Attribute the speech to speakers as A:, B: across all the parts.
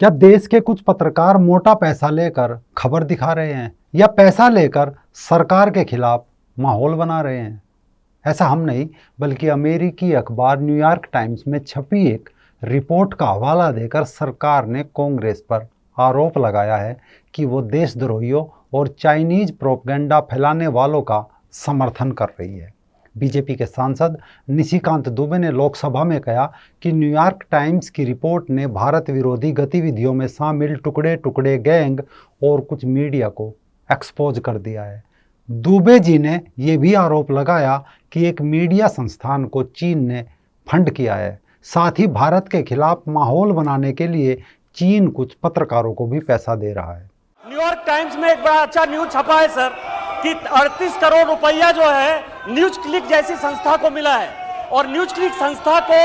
A: क्या देश के कुछ पत्रकार मोटा पैसा लेकर खबर दिखा रहे हैं या पैसा लेकर सरकार के खिलाफ माहौल बना रहे हैं? ऐसा हम नहीं, बल्कि अमेरिकी अखबार न्यूयॉर्क टाइम्स में छपी एक रिपोर्ट का हवाला देकर सरकार ने कांग्रेस पर आरोप लगाया है कि वो देशद्रोहियों और चाइनीज प्रोपगेंडा फैलाने वालों का समर्थन कर रही है। बीजेपी के सांसद निशिकांत दुबे ने लोकसभा में कहा कि न्यूयॉर्क टाइम्स की रिपोर्ट ने भारत विरोधी गतिविधियों में शामिल टुकड़े टुकड़े गैंग और कुछ मीडिया को एक्सपोज कर दिया है। दुबे जी ने यह भी आरोप लगाया कि एक मीडिया संस्थान को चीन ने फंड किया है। साथ ही भारत के खिलाफ माहौल बनाने के लिए चीन कुछ पत्रकारों को भी पैसा दे रहा है।
B: न्यूयॉर्क टाइम्स में एक बड़ा अच्छा न्यूज छपा है सर कि 38 करोड़ रुपया जो है न्यूज क्लिक जैसी संस्था को मिला है। और न्यूज क्लिक संस्था को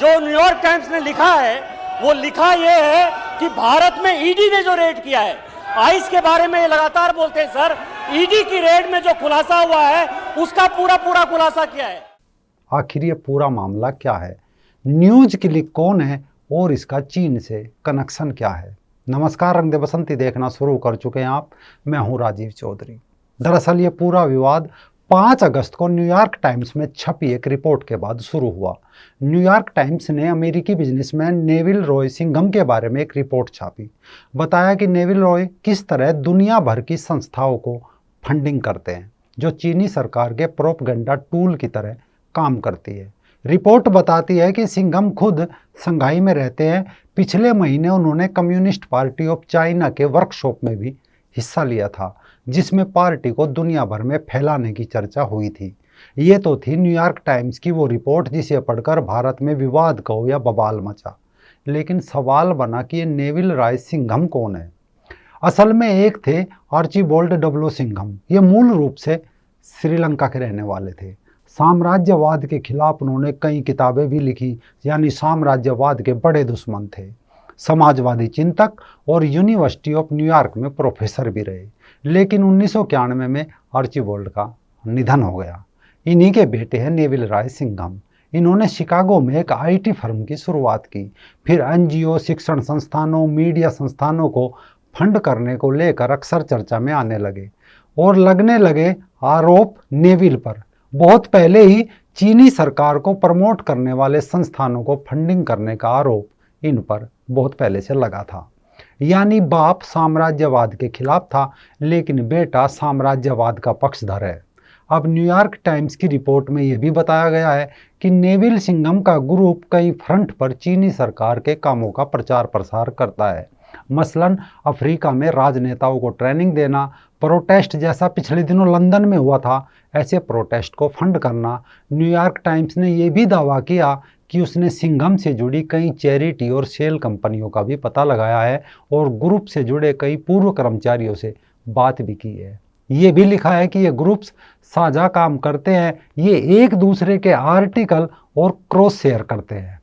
B: जो न्यूयॉर्क टाइम्स ने लिखा है वो लिखा ये है कि भारत में ईडी ने जो रेड किया है, आइस के बारे में ये लगातार बोलते हैं सर, ईडी की रेड में जो खुलासा हुआ है उसका पूरा खुलासा किया है।
A: आखिर ये पूरा मामला क्या है? न्यूज क्लिक कौन है और इसका चीन से कनेक्शन क्या है? नमस्कार, रंग दे बसंती देखना शुरू कर चुके हैं आप। मैं हूं राजीव चौधरी। दरअसल ये पूरा विवाद 5 अगस्त को न्यूयॉर्क टाइम्स में छपी एक रिपोर्ट के बाद शुरू हुआ। न्यूयॉर्क टाइम्स ने अमेरिकी बिजनेसमैन नेविल रॉय सिंघम के बारे में एक रिपोर्ट छापी। बताया कि नेविल रॉय किस तरह दुनिया भर की संस्थाओं को फंडिंग करते हैं जो चीनी सरकार के प्रोपगेंडा टूल की तरह काम करती है। रिपोर्ट बताती है कि सिंघम खुद संघाई में रहते हैं। पिछले महीने उन्होंने कम्युनिस्ट पार्टी ऑफ चाइना के वर्कशॉप में भी हिस्सा लिया था, जिसमें पार्टी को दुनिया भर में फैलाने की चर्चा हुई थी। ये तो थी न्यूयॉर्क टाइम्स की वो रिपोर्ट जिसे पढ़कर भारत में विवाद कहो या बवाल मचा। लेकिन सवाल बना कि ये नेविल रॉय सिंघम कौन है? असल में एक थे आर्चिबाल्ड डब्ल्यू सिंघम। ये मूल रूप से श्रीलंका के रहने वाले थे। साम्राज्यवाद के खिलाफ उन्होंने कई किताबें भी लिखी, यानी साम्राज्यवाद के बड़े दुश्मन थे। समाजवादी चिंतक और यूनिवर्सिटी ऑफ न्यूयॉर्क में प्रोफेसर भी रहे। लेकिन 1991 में आर्चिबाल्ड का निधन हो गया। इन्हीं के बेटे हैं नेविल रॉय सिंघम। इन्होंने शिकागो में एक आईटी फर्म की शुरुआत की। फिर एनजीओ, शिक्षण संस्थानों, मीडिया संस्थानों को फंड करने को लेकर अक्सर चर्चा में आने लगे और लगने लगे आरोप नेविल पर। बहुत पहले ही चीनी सरकार को प्रमोट करने वाले संस्थानों को फंडिंग करने का आरोप इन पर बहुत पहले से लगा था। यानी बाप साम्राज्यवाद के खिलाफ था, लेकिन बेटा साम्राज्यवाद का पक्षधर है। अब न्यूयॉर्क टाइम्स की रिपोर्ट में यह भी बताया गया है कि नेविल सिंघम का ग्रुप कई फ्रंट पर चीनी सरकार के कामों का प्रचार प्रसार करता है। मसलन अफ्रीका में राजनेताओं को ट्रेनिंग देना, प्रोटेस्ट जैसा पिछले दिनों लंदन में हुआ था, ऐसे प्रोटेस्ट को फंड करना। न्यूयॉर्क टाइम्स ने यह भी दावा किया कि उसने सिंघम से जुड़ी कई चैरिटी और सेल कंपनियों का भी पता लगाया है और ग्रुप से जुड़े कई पूर्व कर्मचारियों से बात भी की है। ये भी लिखा है कि ये ग्रुप्स साझा काम करते हैं, ये एक दूसरे के आर्टिकल और क्रॉस शेयर करते हैं।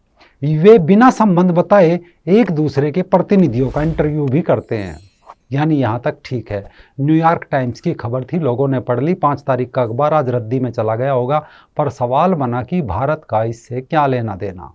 A: वे बिना संबंध बताए एक दूसरे के प्रतिनिधियों का इंटरव्यू भी करते हैं। यानी यहाँ तक ठीक है। न्यूयॉर्क टाइम्स की खबर थी, लोगों ने पढ़ ली। 5 तारीख का अखबार आज रद्दी में चला गया होगा, पर सवाल बना कि भारत का इससे क्या लेना देना।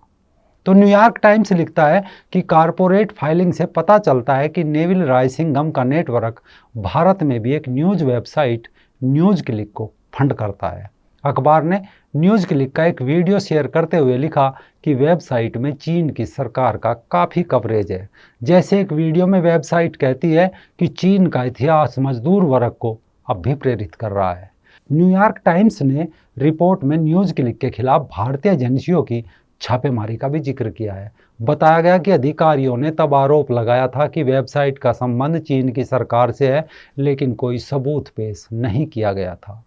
A: तो न्यूयॉर्क टाइम्स लिखता है कि कारपोरेट फाइलिंग से पता चलता है कि नेविल रॉय सिंघम का नेटवर्क भारत में भी एक न्यूज वेबसाइट न्यूज क्लिक को फंड करता है। अखबार ने न्यूज क्लिक का एक वीडियो शेयर करते हुए लिखा कि वेबसाइट में चीन की सरकार का काफ़ी कवरेज है। जैसे एक वीडियो में वेबसाइट कहती है कि चीन का इतिहास मजदूर वर्ग को अब भी प्रेरित कर रहा है। न्यूयॉर्क टाइम्स ने रिपोर्ट में न्यूज क्लिक के खिलाफ भारतीय एजेंसियों की छापेमारी का भी जिक्र किया है। बताया गया कि अधिकारियों ने तब आरोप लगाया था कि वेबसाइट का संबंध चीन की सरकार से है, लेकिन कोई सबूत पेश नहीं किया गया था।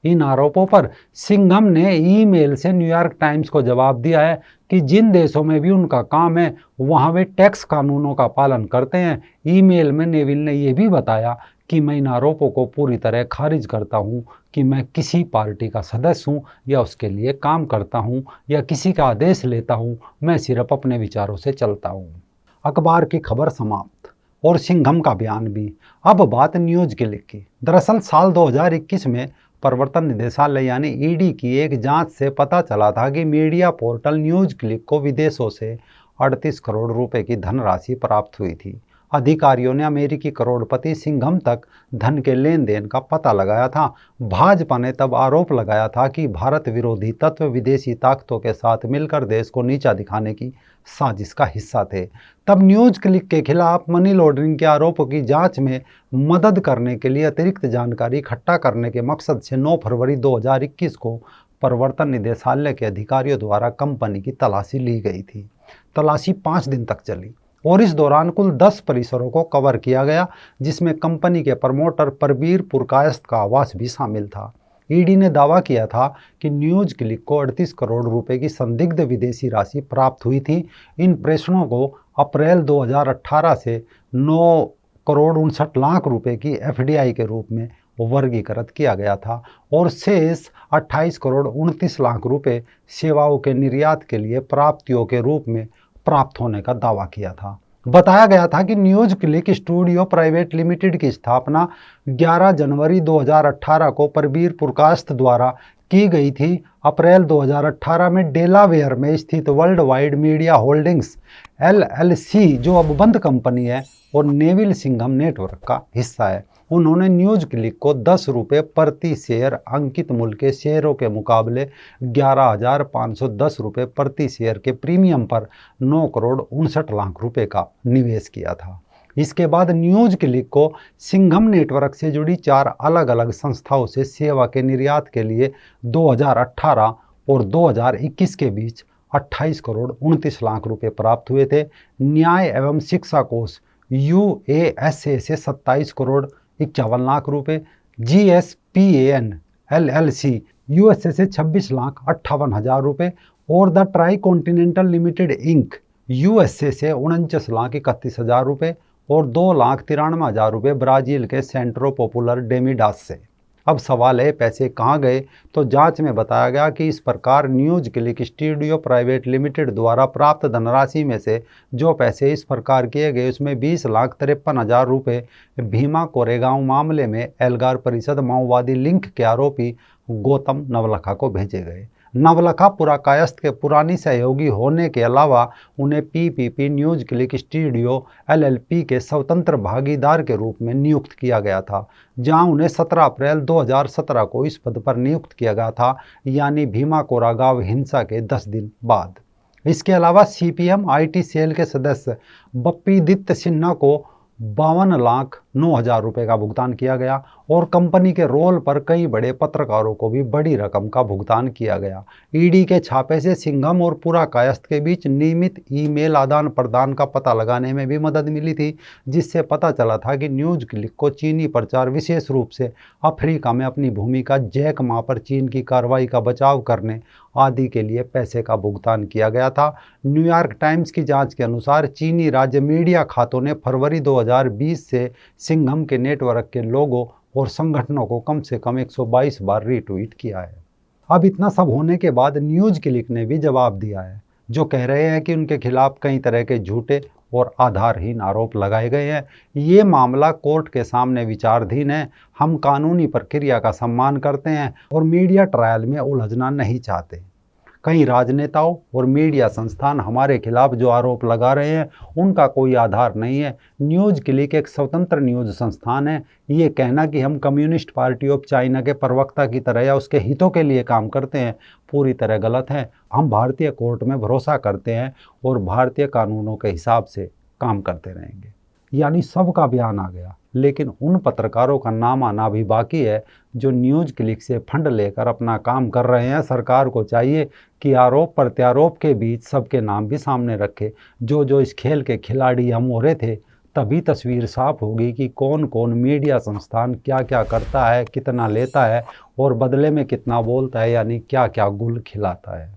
A: इन आरोपों पर सिंघम ने ईमेल से न्यूयॉर्क टाइम्स को जवाब दिया है कि जिन देशों में भी उनका काम है वहां वे टैक्स कानूनों का पालन करते हैं। ईमेल में नेविल ने यह भी बताया कि मैं इन आरोपों को पूरी तरह खारिज करता हूं कि मैं किसी पार्टी का सदस्य हूं या उसके लिए काम करता हूं या किसी का आदेश लेता हूं। मैं सिर्फ अपने विचारों से चलता हूं। अखबार की खबर समाप्त और सिंघम का बयान भी। अब बात न्यूज क्लिक की। दरअसल साल 2021 में प्रवर्तन निदेशालय यानी ईडी की एक जांच से पता चला था कि मीडिया पोर्टल न्यूज क्लिक को विदेशों से 38 करोड़ रुपए की धनराशि प्राप्त हुई थी। अधिकारियों ने अमेरिकी करोड़पति सिंघम तक धन के लेन देन का पता लगाया था। भाजपा ने तब आरोप लगाया था कि भारत विरोधी तत्व विदेशी ताकतों के साथ मिलकर देश को नीचा दिखाने की साजिश का हिस्सा थे। तब न्यूज क्लिक के खिलाफ मनी लॉन्ड्रिंग के आरोपों की जांच में मदद करने के लिए अतिरिक्त जानकारी इकट्ठा करने के मकसद से 9 फरवरी 2021 को प्रवर्तन निदेशालय के अधिकारियों द्वारा कंपनी की तलाशी ली गई थी। तलाशी 5 दिन तक चली और इस दौरान कुल 10 परिसरों को कवर किया गया, जिसमें कंपनी के प्रमोटर परवीर पुरकायस्थ का आवास भी शामिल था। ईडी ने दावा किया था कि न्यूज क्लिक को 38 करोड़ रुपए की संदिग्ध विदेशी राशि प्राप्त हुई थी। इन प्रेषणों को अप्रैल 2018 से 9 करोड़ 59 लाख रुपए की एफडीआई के रूप में वर्गीकृत किया गया था और शेष 28 करोड़ 29 लाख रुपए सेवाओं के निर्यात के लिए प्राप्तियों के रूप में प्राप्त होने का दावा किया था। बताया गया था कि news click studio private limited की स्थापना 11 जनवरी 2018 को परवीर पुरकायस्थ द्वारा की गई थी। अप्रैल 2018 में डेलावेयर में स्थित world wide media holdings LLC, जो अब बंद कंपनी है और नेविल सिंघम नेटवर्क का हिस्सा है, उन्होंने न्यूज क्लिक को 10 रुपये प्रति शेयर अंकित मूल्य के शेयरों के मुकाबले 11,510 रुपये प्रति शेयर के प्रीमियम पर 9 करोड़ 59 लाख रुपए का निवेश किया था। इसके बाद न्यूज क्लिक को सिंघम नेटवर्क से जुड़ी 4 अलग अलग संस्थाओं से सेवा के निर्यात के लिए 2018 और 2021 के बीच 28 करोड़ 29 लाख रुपए प्राप्त हुए थे। न्याय एवं शिक्षा कोष USA से 27 करोड़ 51 लाख रुपए, GSPAN LLC USA से 26 लाख 58 हजार रुपए और the Tri Continental Limited Inc USA से 49 लाख 31 हजार रुपए और 2 लाख 93 हजार रुपए ब्राजील के सेंट्रो पॉपुलर डेमिडास से। अब सवाल है, पैसे कहाँ गए? तो जांच में बताया गया कि इस प्रकार news click studio private limited द्वारा प्राप्त धनराशि में से जो पैसे इस प्रकार किए गए, उसमें 20 लाख 53 हजार रुपये भीमा कोरेगांव मामले में एल्गार परिषद माओवादी लिंक के आरोपी गौतम नवलखा को भेजे गए। नवलखा पुरकायस्थ के पुरानी सहयोगी होने के अलावा उन्हें PPP news click studio LLP के स्वतंत्र भागीदार के रूप में नियुक्त किया गया था, जहां उन्हें 17 अप्रैल 2017 को इस पद पर नियुक्त किया गया था, यानी भीमा कोरेगांव हिंसा के 10 दिन बाद। इसके अलावा CPM IT सेल के सदस्य बप्पीदित्य सिन्हा को 52 लाख 9 हजार रुपये का भुगतान किया गया और कंपनी के रोल पर कई बड़े पत्रकारों को भी बड़ी रकम का भुगतान किया गया। ईडी के छापे से सिंघम और पुरकायस्थ के बीच नियमित ईमेल आदान प्रदान का पता लगाने में भी मदद मिली थी, जिससे पता चला था कि न्यूज क्लिक को चीनी प्रचार, विशेष रूप से अफ्रीका में अपनी भूमिका, जैक मा पर चीन की कार्रवाई का बचाव करने आदि के लिए पैसे का भुगतान किया गया था। न्यूयॉर्क टाइम्स की जांच के अनुसार चीनी राज्य मीडिया खातों ने फरवरी 2020 से सिंघम के नेटवर्क के लोगों और संगठनों को कम से कम 122 बार रीट्वीट किया है। अब इतना सब होने के बाद न्यूज क्लिक ने भी जवाब दिया है, जो कह रहे हैं कि उनके खिलाफ कई तरह के झूठे और आधारहीन आरोप लगाए गए हैं। ये मामला कोर्ट के सामने विचाराधीन है। हम कानूनी प्रक्रिया का सम्मान करते हैं और मीडिया ट्रायल में उलझना नहीं चाहते। कई राजनेताओं और मीडिया संस्थान हमारे खिलाफ जो आरोप लगा रहे हैं, उनका कोई आधार नहीं है। न्यूज क्लिक एक स्वतंत्र न्यूज संस्थान है। ये कहना कि हम कम्युनिस्ट पार्टी ऑफ चाइना के प्रवक्ता की तरह या उसके हितों के लिए काम करते हैं, पूरी तरह गलत है। हम भारतीय कोर्ट में भरोसा करते हैं और भारतीय कानूनों के हिसाब से काम करते रहेंगे। यानी सबका बयान आ गया, लेकिन उन पत्रकारों का नाम आना भी बाकी है जो न्यूज क्लिक से फंड लेकर अपना काम कर रहे हैं। सरकार को चाहिए कि आरोप प्रत्यारोप के बीच सबके नाम भी सामने रखे। जो इस खेल के खिलाड़ी हम हो रहे थे, तभी तस्वीर साफ होगी कि कौन कौन मीडिया संस्थान क्या क्या करता है, कितना लेता है और बदले में कितना बोलता है, यानी क्या क्या गुल खिलाता है।